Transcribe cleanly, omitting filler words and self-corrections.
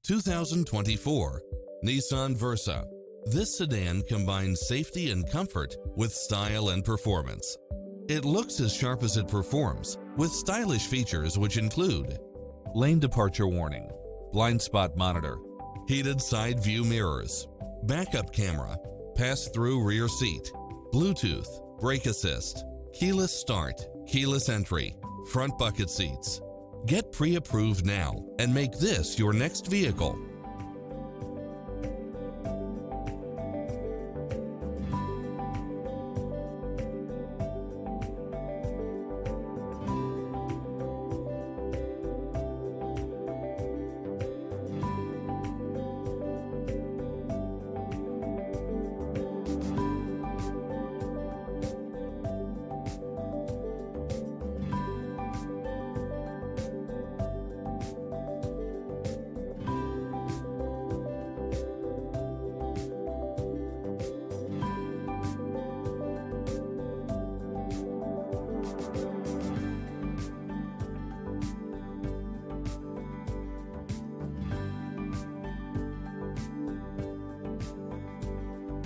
2024 Nissan Versa. This sedan combines safety and comfort with style and performance. It looks as sharp as it performs, with stylish features which include lane departure warning, blind spot monitor, heated side view mirrors, backup camera, pass-through rear seat, Bluetooth, brake assist, keyless start, keyless entry, front bucket seats. Get pre-approved now and make this your next vehicle.